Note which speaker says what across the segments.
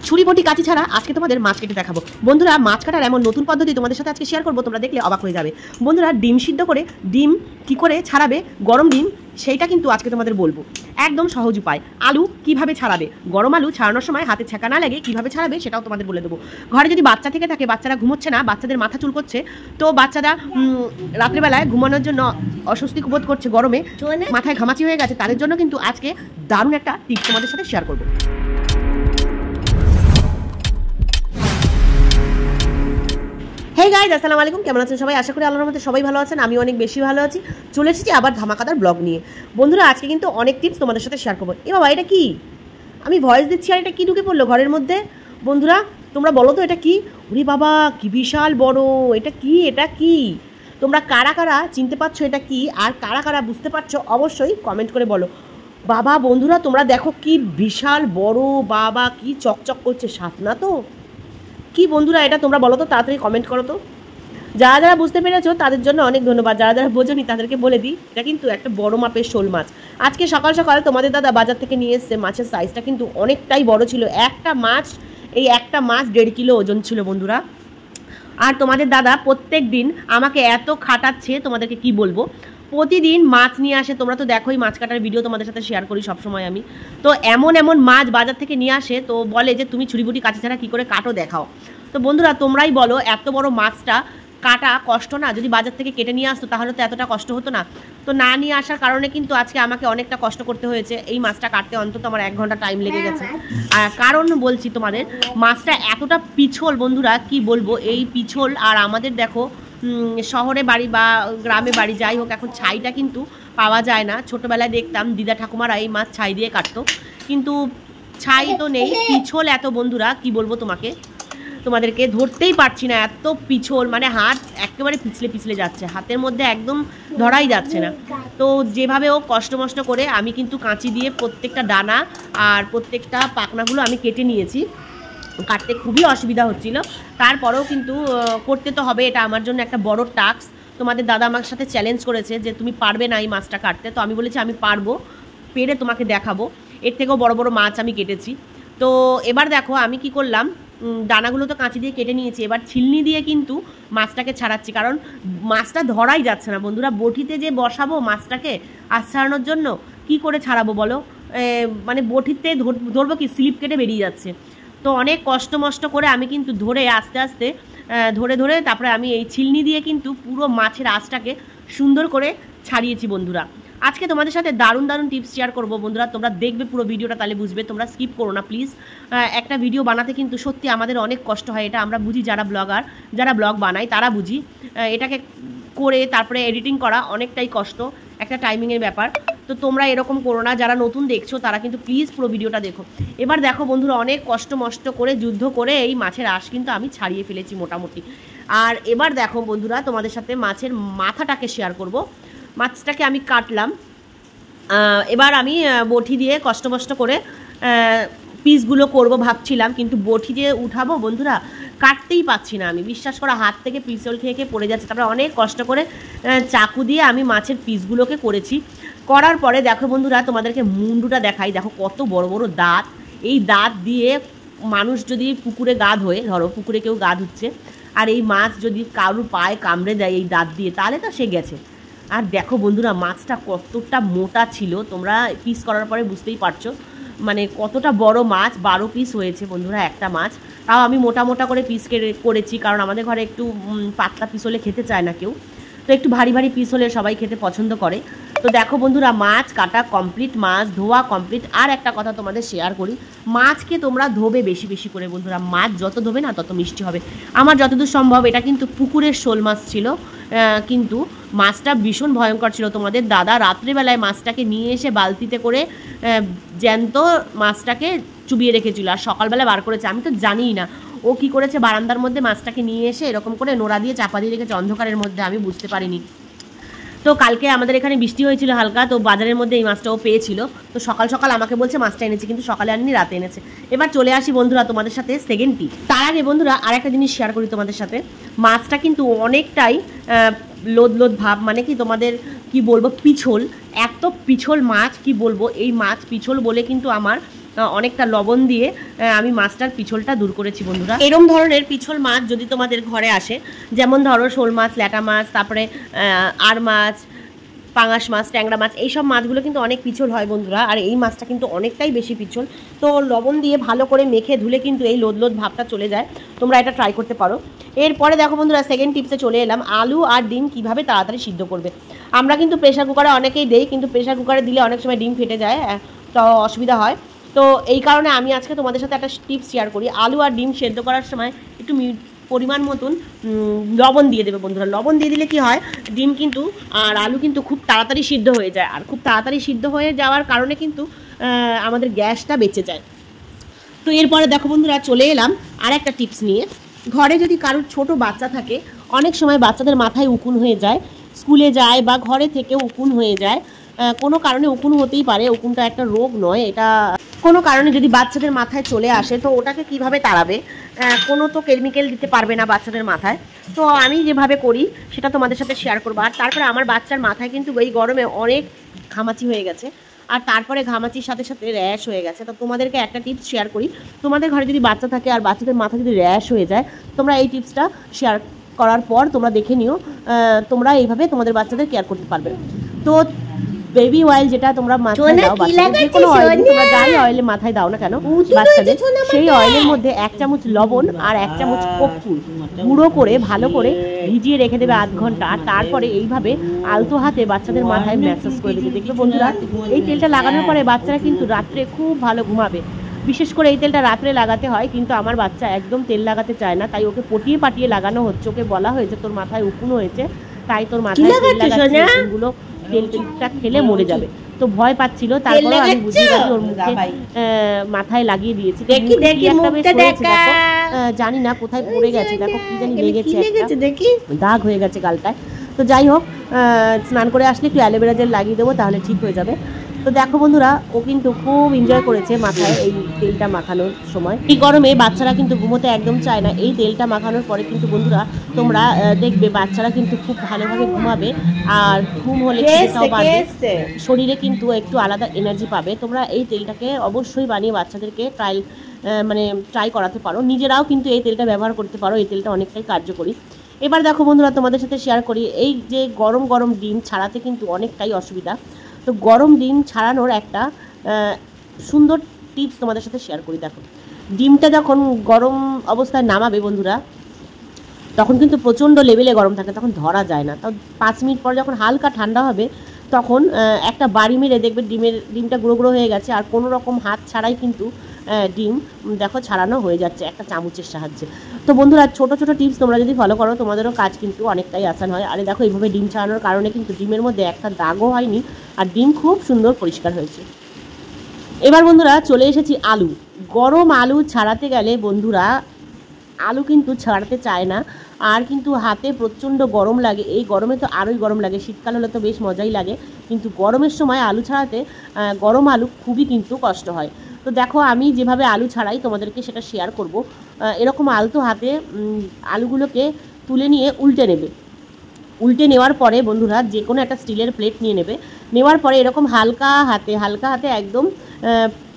Speaker 1: ছুরি বটি কাঁচি ছাড়া আজকে তোমাদের মাছ কেটে দেখাবো বন্ধুরা। মাছ কাটার এমন নতুন পদ্ধতি তোমাদের সাথে আজকে শেয়ার করবো, তোমরা দেখলে অবাক হয়ে যাবে বন্ধুরা। ডিম সিদ্ধ করে ডিম কি করে ছাড়াবে, গরম ডিম, সেইটা কিন্তু আজকে তোমাদের বলবো। একদম সহজ উপায়। আলু কিভাবে ছাড়াবে, গরম আলু ছাড়ানোর সময় হাতে ছ্যাঁকা না লাগে কিভাবে ছাড়াবে সেটাও তোমাদের বলে দেবো। ঘরে যদি বাচ্চা থেকে থাকে, বাচ্চারা ঘুমোচ্ছে না, বাচ্চাদের মাথা চুল করছে, তো বাচ্চারা রাত্রেবেলায় ঘুমানোর জন্য অস্বস্তি বোধ করছে, গরমে মাথায় ঘামাচি হয়ে গেছে, তাদের জন্য কিন্তু আজকে দারুণ একটা টিপস তোমাদের সাথে শেয়ার করবো। হেই গাইজ, আসসালামু আলাইকুম। কেমন আছেন সবাই? আশা করি আল্লাহর মধ্যে সবাই ভালো আছেন, আমি অনেক বেশি ভালো আছি। চলে এসেছি আবার ধামাকাদার ব্লগ নিয়ে বন্ধুরা। আজকে কিন্তু অনেক টিপস তোমাদের সাথে শেয়ার করবো। এ বাবা, এটা কি? আমি ভয়েস দিচ্ছি আর এটা কি ঢুকে পড়লো ঘরের মধ্যে? বন্ধুরা তোমরা বলো তো এটা কি? ওরে বাবা, কি বিশাল বড়! এটা কি? এটা কি? তোমরা কারা কারা চিনতে পারছো এটা কি, আর কারা কারা বুঝতে পারছো অবশ্যই কমেন্ট করে বলো। বাবা বন্ধুরা তোমরা দেখো কি বিশাল বড়, বাবা কি চকচক করছে, সাপ না তো? কি বন্ধুরা এটা তোমরা বলো তো, তাড়াতাড়ি কমেন্ট করো তো। যারা যারা বুঝতে পেরেছো তাদের জন্য অনেক ধন্যবাদ, যারা যারা বোঝোনি তাদেরকে বলে দিই, এটা কিন্তু একটা বড় মাপের শোল মাছ। আজকে সকাল সকাল তোমাদের দাদা বাজার থেকে নিয়ে এসছে। মাছের সাইজটা কিন্তু অনেকটাই বড় ছিল। একটা মাছ 1.5 কিলো ওজন ছিল বন্ধুরা। আর তোমাদের দাদা প্রত্যেক দিন আমাকে এত খাটাচ্ছে, তোমাদেরকে কি বলবো। প্রতিদিন মাছ নিয়ে আসে, তোমরা তো দেখোই মাছ কাটার ভিডিও তোমাদের সাথে শেয়ার করি সবসময় আমি। তো এমন এমন মাছ বাজার থেকে নিয়ে আসে, তো বলে যে তুমি ছুরিবুটি কাঁচি ছাড়া কী করে কাটো দেখাও। তো বন্ধুরা তোমরাই বলো, এত বড় মাছটা কাটা কষ্ট না? যদি বাজার থেকে কেটে নিয়ে আসতো তাহলে তো এতটা কষ্ট হতো না। তো না নিয়ে আসার কারণে কিন্তু আজকে আমাকে অনেকটা কষ্ট করতে হয়েছে। এই মাছটা কাটতে অন্তত আমার 1 ঘন্টা টাইম লেগে গেছে। আর কারণ বলছি তোমাদের, মাছটা এতটা পিছল বন্ধুরা, কি বলবো। এই পিছল, আর আমাদের দেখো শহরে বাড়ি বা গ্রামে বাড়ি যাই হোক, এখন ছাইটা কিন্তু পাওয়া যায় না। ছোটোবেলায় দেখতাম দিদা ঠাকুমারা এই মাছ ছাই দিয়ে কাটতো, কিন্তু ছাই তো নেই। পিছল এত বন্ধুরা, কি বলবো তোমাদেরকে ধরতেই পারছি না, এত পিছল, মানে হাত একেবারে পিছলে পিছলে যাচ্ছে, হাতের মধ্যে একদম ধরাই যাচ্ছে না। তো যেভাবে ও কষ্ট মষ্ট করে আমি কিন্তু কাঁচি দিয়ে প্রত্যেকটা ডানা আর প্রত্যেকটা পাখনাগুলো আমি কেটে নিয়েছি। কাটতে খুবই অসুবিধা হচ্ছিল, তারপরেও কিন্তু করতে তো হবে, এটা আমার জন্য একটা বড় টাস্ক। তোমাদের দাদা আমার সাথে চ্যালেঞ্জ করেছে যে তুমি পারবে না এই মাছটা কাটতে, তো আমি বলেছি আমি পারবো, পেরে তোমাকে দেখাবো। এর থেকেও বড় বড় মাছ আমি কেটেছি। তো এবার দেখো আমি কি করলাম, দানাগুলো তো কাঁচি দিয়ে কেটে নিয়েছি, এবার ছিলনি দিয়ে কিন্তু মাছটাকে ছাড়াচ্ছি, কারণ মাছটা ধরাই যাচ্ছে না বন্ধুরা। বটিতে যে বসাবো মাছটাকে আঁশ ছাড়ানোর জন্য, কি করে ছাড়াবো বলো? মানে বটিতে ধরবো কি, স্লিপ কেটে বেরিয়ে যাচ্ছে। তো অনেক কষ্ট মষ্ট করে আমি কিন্তু ধরে আস্তে আস্তে ধরে তারপরে আমি এই ছিলনি দিয়ে কিন্তু পুরো মাছের আঁশটাকে সুন্দর করে ছাড়িয়েছি বন্ধুরা। আজকে তোমাদের সাথে দারুণ দারুণ টিপস শেয়ার করবো বন্ধুরা, তোমরা দেখবে পুরো ভিডিওটা, তাহলে বুঝবে, তোমরা স্কিপ করো না প্লিজ। একটা ভিডিও বানাতে কিন্তু সত্যি আমাদের অনেক কষ্ট হয়, এটা আমরা বুঝি, যারা ব্লগার, যারা ব্লগ বানায় তারা বুঝি। এটাকে করে তারপরে এডিটিং করা অনেকটাই কষ্ট, একটা টাইমিংয়ের ব্যাপার। তো তোমরা এরকম করো না, যারা নতুন দেখছো তারা কিন্তু প্লিজ পুরো ভিডিওটা দেখো। এবার দেখো বন্ধুরা, অনেক কষ্ট মষ্ট করে যুদ্ধ করে এই মাছের আঁশ কিন্তু আমি ছাড়িয়ে ফেলেছি মোটামুটি। আর এবার দেখো বন্ধুরা, তোমাদের সাথে মাছের মাথাটাকে শেয়ার করব। মাছটাকে আমি কাটলাম, এবার আমি বটি দিয়ে কষ্ট মষ্ট করে পিসগুলো করব ভাবছিলাম, কিন্তু বটি দিয়ে উঠাবো বন্ধুরা, কাটতেই পাচ্ছি না আমি, বিশ্বাস করা, হাত থেকে পিছল খেয়ে পড়ে যাচ্ছে। তারপরে অনেক কষ্ট করে চাকু দিয়ে আমি মাছের পিসগুলোকে করেছি। করার পরে দেখো বন্ধুরা, তোমাদেরকে মুন্ডুটা দেখাই, দেখো কত বড় বড় দাঁত। এই দাঁত দিয়ে মানুষ যদি পুকুরে গা ধোয়, ধরো পুকুরে কেউ গা ধুচ্ছে, আর এই মাছ যদি কারুর পায়ে কামড়ে দেয় এই দাঁত দিয়ে, তাহলে তো সে গেছে। আর দেখো বন্ধুরা মাছটা কতটা মোটা ছিল, তোমরা পিস করার পরে বুঝতেই পারছো, মানে কতটা বড় মাছ। 12 পিস হয়েছে বন্ধুরা একটা মাছ। তাও আমি মোটা মোটা করে পিস করেছি, কারণ আমাদের ঘরে একটু পাতলা পিস হলে খেতে চায় না কেউ, তো একটু ভারী ভারী পিস হলে সবাই খেতে পছন্দ করে। তো দেখো বন্ধুরা, মাছ কাটা কমপ্লিট, মাছ ধোয়া কমপ্লিট। আর একটা কথা তোমাদের শেয়ার করি, মাছকে তোমরা ধোবে বেশি বেশি করে বন্ধুরা, মাছ যত ধোবে না তত মিষ্টি হবে। আমার যতদূর সম্ভব, এটা কিন্তু পুকুরের শোল মাছ ছিল, কিন্তু মাছটা ভীষণ ভয়ঙ্কর ছিল। তোমাদের দাদা রাত্রিবেলায় মাছটাকে নিয়ে এসে বালতিতে করে জ্যান্ত মাছটাকে চুবিয়ে রেখেছিল, আর সকালবেলা বার করেছে। আমি তো জানিই না ও কি করেছে, বারান্দার মধ্যে মাছটাকে নিয়ে এসে এরকম করে নোড়া দিয়ে চাপা দিয়ে রেখেছে অন্ধকারের মধ্যে, আমি বুঝতে পারিনি। তো কালকে আমাদের এখানে বৃষ্টি হয়েছিল হালকা, তো বাজারের মধ্যে এই মাছটাও পেয়েছিল। তো সকাল সকাল আমাকে বলছে মাছটা এনেছে, কিন্তু সকালে আনিনি, রাতে এনেছে। এবার চলে আসি বন্ধুরা তোমাদের সাথে সেকেন্ড টিপ। তার আগে বন্ধুরা আর একটা জিনিস শেয়ার করি তোমাদের সাথে। মাছটা কিন্তু অনেকটাই লোদ লোদ ভাব, মানে কি তোমাদের কি বলবো, পিছল, এত পিছল মাছ, কি বলবো। এই মাছ পিছল বলে কিন্তু আমার অনেকটা লবণ দিয়ে আমি মাছটার পিছলটা দূর করেছি বন্ধুরা। এরম ধরনের পিছল মাছ যদি তোমাদের ঘরে আসে, যেমন ধরো শোল মাছ, ল্যাটা মাছ, তারপরে আর মাছ, পাঙাশ মাছ, ট্যাংরা মাছ, এইসব মাছগুলো কিন্তু অনেক পিছল হয় বন্ধুরা। আর এই মাছটা কিন্তু অনেকটাই বেশি পিছল। তো লবণ দিয়ে ভালো করে মেখে ধুলে কিন্তু এই লোদ লোদ ভাবটা চলে যায়। তোমরা এটা ট্রাই করতে পারো। এরপরে দেখো বন্ধুরা, সেকেন্ড টিপসে চলে এলাম, আলু আর ডিম কিভাবে তাড়াতাড়ি সিদ্ধ করবে। আমরা কিন্তু প্রেশার কুকারে অনেকেই দেই, কিন্তু প্রেশার কুকারে দিলে অনেক সময় ডিম ফেটে যায়, তো অসুবিধা হয়। তো এই কারণে আমি আজকে তোমাদের সাথে একটা টিপস শেয়ার করি। আলু আর ডিম সেদ্ধ করার সময় একটু পরিমাণ মতন লবণ দিয়ে দেবে বন্ধুরা। লবণ দিয়ে দিলে কি হয়, ডিম কিন্তু আর আলু কিন্তু খুব তাড়াতাড়ি সিদ্ধ হয়ে যায়। আর খুব তাড়াতাড়ি সিদ্ধ হয়ে যাওয়ার কারণে কিন্তু আমাদের গ্যাসটা বেঁচে যায়। তো এরপরে দেখো বন্ধুরা, চলে এলাম আর একটা টিপস নিয়ে। ঘরে যদি কারোর ছোট বাচ্চা থাকে, অনেক সময় বাচ্চাদের মাথায় উকুন হয়ে যায়, স্কুলে যায় বা ঘরে থেকে উকুন হয়ে যায়, কোনো কারণে উকুন হতেই পারে। উকুনটা একটা রোগ নয়, এটা কোনো কারণে যদি বাচ্চাদের মাথায় চলে আসে, তো ওটাকে কিভাবে তাড়াবে। কোনো তো কেমিক্যাল দিতে পারবে না বাচ্চাদের মাথায়। তো আমি যেভাবে করি সেটা তোমাদের সাথে শেয়ার করবো। আর তারপরে আমার বাচ্চার মাথায় কিন্তু এই গরমে অনেক ঘামাচি হয়ে গেছে, আর তারপরে ঘামাচির সাথে সাথে র্যাশ হয়ে গেছে। তো তোমাদেরকে একটা টিপস শেয়ার করি। তোমাদের ঘরে যদি বাচ্চা থাকে আর বাচ্চাদের মাথা যদি র্যাশ হয়ে যায়, তোমরা এই টিপসটা শেয়ার করার পর তোমরা দেখে নিও, তোমরা এইভাবে তোমাদের বাচ্চাদের কেয়ার করতে পারবে। তো বেবি অয়েল যেটা তোমরা মাথায় দাও, বাচ্চাদের যে কোনো অয়েল তোমরা যাই অয়েলে মাথায় দাও না কেন বাচ্চাদের, সেই অয়েলের মধ্যে 1 চামচ লবণ আর 1 চামচ কর্পূর গুঁড়ো করে ভালো করে ভিজিয়ে রেখে দেবে আধ ঘন্টা। আর তারপরে এইভাবে আলতো হাতে বাচ্চাদের মাথায় ম্যাসাজ করে দেবে। দেখবে বন্ধুরা, এই তেলটা লাগানোর পরে বাচ্চারা কিন্তু রাত্রে খুব ভালো ঘুমাবে। বিশেষ করে এই তেলটা রাত্রে লাগাতে হয়, কিন্তু আমার বাচ্চা একদম তেল লাগাতে চায় না, তাই ওকে পটিয়ে পাটিয়ে লাগানো হচ্ছে। ওকে বলা হয়েছে তোর মাথায় উকুন হয়েছে, তাই তোর মাথায় তেল লাগাচ্ছে, উকুনগুলো তেলটা খেলে মরে যাবে। তো ভয় পাচ্ছিল, তারপরে আমি বুঝিয়ে বাঝিয়ে ওর মুখে মাথায় লাগিয়ে দিয়েছি। জানি না কোথায় পড়ে গেছে, দেখো কি জানি লেগেছে, দাগ হয়ে গেছে গালটায়। তো যাই হোক, স্নান করে আসলে একটু অ্যালোভেরা জেল লাগিয়ে দেবো, তাহলে ঠিক হয়ে যাবে। তো দেখো বন্ধুরা, ও কিন্তু খুব এনজয় করেছে মাথায় এই তেলটা মাখানোর সময়। এই গরমে বাচ্চারা কিন্তু ঘুমোতে একদম চায় না। এই তেলটা মাখানোর পরে কিন্তু বন্ধুরা তোমরা দেখবে বাচ্চারা কিন্তু খুব ভালোভাবে ঘুমাবে, আর ঘুম হলে শরীরে কিন্তু একটু আলাদা এনার্জি পাবে। তোমরা এই তেলটাকে অবশ্যই বানিয়ে বাচ্চাদেরকে ট্রাই করাতে পারো। নিজেরাও কিন্তু এই তেলটা ব্যবহার করতে পারো, এই তেলটা অনেকটাই কার্যকরী। এবার দেখো বন্ধুরা, তোমাদের সাথে শেয়ার করি, এই যে গরম গরম ডিম ছাড়াতে কিন্তু অনেকটাই অসুবিধা। তো গরম ডিম ছাড়ানোর একটা সুন্দর টিপস তোমাদের সাথে শেয়ার করি। দেখো, ডিমটা যখন গরম অবস্থায় নামাবে বন্ধুরা, তখন কিন্তু প্রচণ্ড লেভেলে গরম থাকে, তখন ধরা যায় না। তো 5 মিনিট পর যখন হালকা ঠান্ডা হবে, তখন একটা বাড়ি মেরে দেখবে ডিমটা গুঁড়ো গুঁড়ো হয়ে গেছে। আর কোনো রকম হাত ছাড়াই কিন্তু ডিম দেখো ছাড়ানো হয়ে যাচ্ছে একটা চামচের সাহায্যে। তো বন্ধুরা, ছোট ছোট টিপস তোমরা যদি ফলো করো, তোমাদেরও কাজ কিন্তু অনেকটাই আসান হয়। আরে দেখো, এইভাবে ডিম ছাড়ানোর কারণে কিন্তু ডিমের মধ্যে একটা দাগও হয়নি, আর ডিম খুব সুন্দর পরিষ্কার হয়েছে। এবার বন্ধুরা চলে এসেছি আলু। গরম আলু ছাড়াতে গেলে বন্ধুরা, আলু কিন্তু ছাড়াতে চায় না, আর কিন্তু হাতে প্রচণ্ড গরম লাগে। এই গরমে তো আরোই গরম লাগে, শীতকাল হলে তো বেশ মজাই লাগে, কিন্তু গরমের সময় আলু ছাড়াতে গরম আলু খুবই কিন্তু কষ্ট হয়। তো দেখো, আমি যেভাবে আলু ছাড়াই তোমাদেরকে সেটা শেয়ার করব। এরকম আলতো হাতে আলুগুলোকে তুলে নিয়ে উল্টে নেবে। উল্টে নেওয়ার পরে বন্ধুরা, যে কোনো একটা স্টিলের প্লেট নিয়ে নেবে। নেওয়ার পরে এরকম হালকা হাতে একদম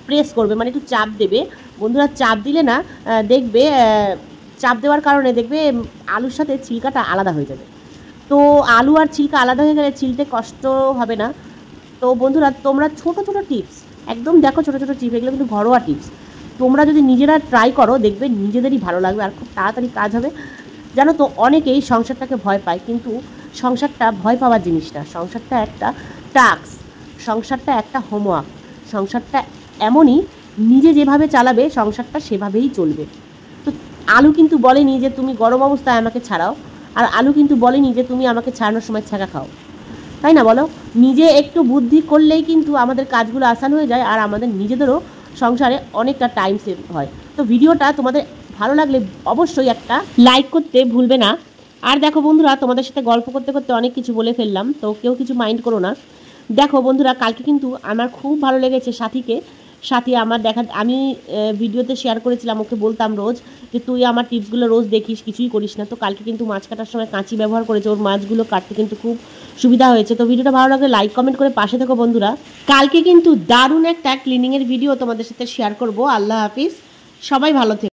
Speaker 1: প্রেস করবে, মানে একটু চাপ দেবে বন্ধুরা। চাপ দিলে না দেখবে, চাপ দেওয়ার কারণে দেখবে আলুর সাথে ছিলকাটা আলাদা হয়ে যাবে। তো আলু আর ছিলকা আলাদা হয়ে গেলে ছিলতে কষ্ট হবে না। তো বন্ধুরা, তোমরা ছোট ছোট টিপস একদম দেখো, ছোট ছোট টিপস, এগুলো কিন্তু ঘরোয়া টিপস। তোমরা যদি নিজেরা ট্রাই করো, দেখবে নিজেদেরই ভালো লাগবে আর খুব তাড়াতাড়ি কাজ হবে। জানো তো, অনেকেই সংসারটাকে ভয় পায়, কিন্তু সংসারটা ভয় পাওয়ার জিনিস না। সংসারটা একটা টাস্ক, সংসারটা একটা হোমওয়ার্ক, সংসারটা এমনই, নিজে যেভাবে চালাবে সংসারটা সেভাবেই চলবে। তো আলু কিন্তু বলেনি যে তুমি গরম অবস্থায় আমাকে ছাড়াও, আর আলু কিন্তু বলেনি যে তুমি আমাকে ছাড়ানোর সময় ছ্যাঁকা খাও, তাই না বলো? নিজে একটু বুদ্ধি করলেই কিন্তু আমাদের কাজগুলো আসান হয়ে যায়, আর আমাদের নিজেদেরও সংসারে অনেকটা টাইম সেভ হয়। তো ভিডিওটা তোমাদের ভালো লাগলে অবশ্যই একটা লাইক করতে ভুলবে না। আর দেখো বন্ধুরা, তোমাদের সাথে গল্প করতে করতে অনেক কিছু বলে ফেললাম, তো কেউ কিছু মাইন্ড করো না। দেখো বন্ধুরা, কালকে কিন্তু আমার খুব ভালো লেগেছে সাথীকে সাথে আমার আমি ভিডিওতে শেয়ার করেছিলাম, ওকে বলতাম রোজ যে তুই আমার টিপসগুলো রোজ দেখিস, কিছুই করিস না। তো কালকে কিন্তু মাছ কাটার সময় কাঁচি ব্যবহার করেছে, ওর মাছগুলো কাটতে কিন্তু খুব সুবিধা হয়েছে। তো ভিডিওটা ভালো লাগলে লাইক কমেন্ট করে পাশে থেকো বন্ধুরা। কালকে কিন্তু দারুণ একটা ক্লিনিংয়ের ভিডিও তোমাদের সাথে শেয়ার করব। আল্লাহ হাফিজ, সবাই ভালো থেকো।